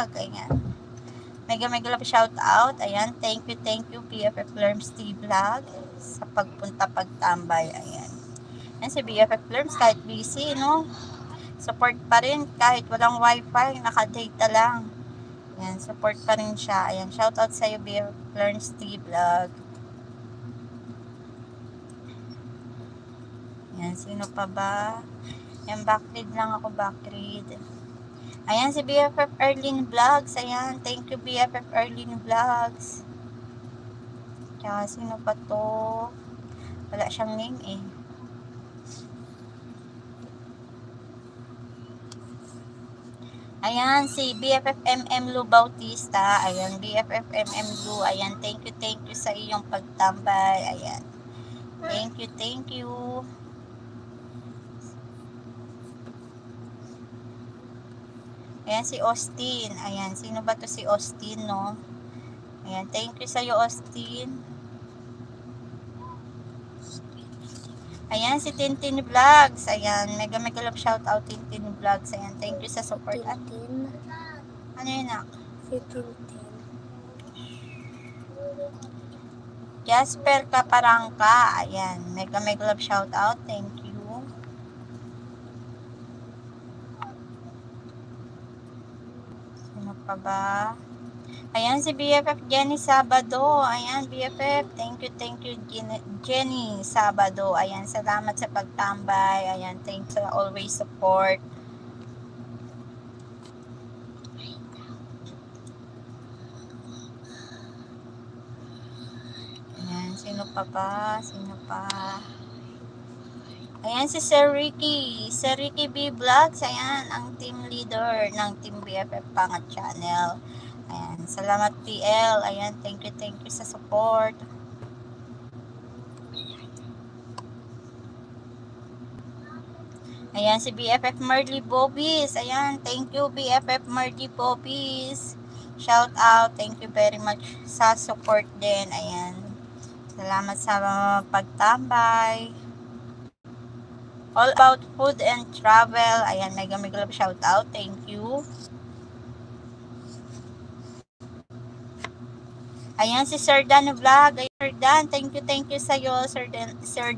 Vlog. Ayan. Mega love shout out. Ayan. Thank you BFF Lerms T Vlog sa pagpunta pagtambay. Ayan. Ayan si BFF Lerms kahit busy, no? Support pa rin kahit walang wifi, naka-data lang. Ayan, support pa rin siya. Ayan, shout out sa iyo BFF Lerms T Vlog. Ayan, sino pa ba? Ayan, backread lang ako, backread. Ayan, si BFF Erlyn Vlogs. Ayan, thank you BFF Erlyn Vlogs. Kaya, sino pa to? Wala siyang name eh. Ayan, si BFF MM Lu Bautista. Ayan, BFF MM Lu. Ayan, thank you sa iyong pagtambay. Ayan. Thank you. Ayan, si Austin. Ayan, sino ba to si Austin, no? Ayan, thank you sa iyo, Austin. Ayan, si Tintin Vlogs. Ayan, mega love shout out Tintin Vlogs. Ayan, thank you sa support. Tintin. Ano yun, nak? Si Tintin. Jasper Caparangca. Ayan, mega love shout out. Thank you. Sino pa ba? Ayan, si BFF Jenny Sabado. Ayan, BFF. Thank you, Jenny Sabado. Ayan, salamat sa pagtambay. Ayan, thanks sa always support. Ayan, sino pa ba? Sino pa? Ayan, si Sir Ricky. Sir Ricky B Vlogs. Ayan, ang team leader ng Team BFF Pangat Channel. Ayan, salamat PL. Ayan, thank you sa support. Ayan, si BFF Marley Bobbies. Ayan, thank you BFF Marley Bobbies. Shout out, thank you very much sa support din. Ayan, salamat sa pagtambay. All about food and travel. Ayan, mega love shout out. Thank you. Ayan, si Sir Dan Vlog. Ayan, Sir Dan, thank you sa iyo, Sir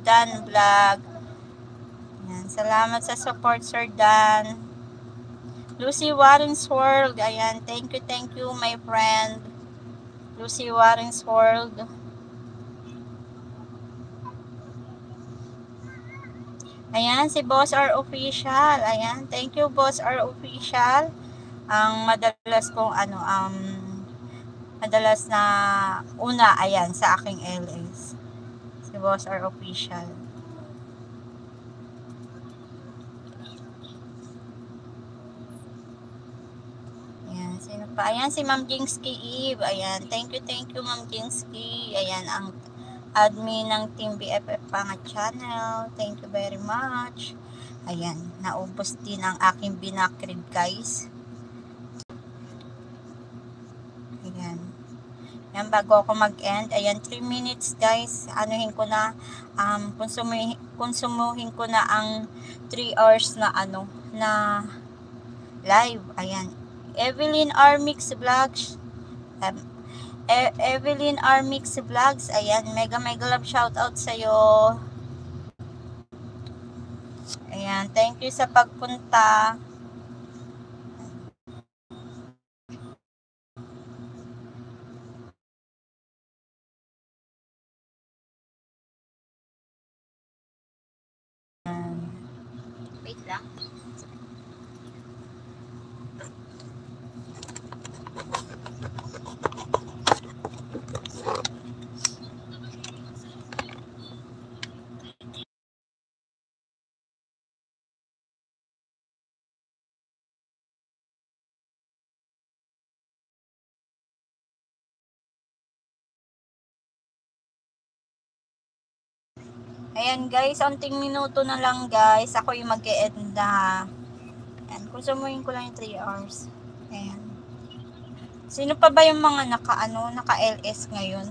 Dan Vlog. Ayan, salamat sa support, Sir Dan. Lucy Warren's World. Ayan, thank you, my friend. Lucy Warren's World. Ayan, si Boss R Official. Ayan, thank you, Boss R Official. Ang madalas kong madalas na una, ayan, sa aking LS. Si Boss R Official. Ayan, sino pa? Ayan, si Ma'am Jingsky Eve. Ayan, thank you, Ma'am Jingsky. Ayan, ang admin ng Team BFF Pangat Channel. Thank you very much. Ayan, naubos din ang aking binakrid, guys. Ayan. Ayan, bago ako mag-end. Ayan, 3 minutes, guys. Anuhin ko na, konsumuhin ko na ang 3 hours na na live. Ayan. Evelyn Armix Vlogs. Evelyn Armix Vlogs. Ayan, mega love shout out sa iyo. Ayan, thank you sa pagpunta. Wait lang. Ayan guys, unting minuto na lang guys. Ako yung mag-e-end na. Ayan, konsumuhin ko lang yung 3 hours. Ayan. Sino pa ba yung mga naka-LS ngayon?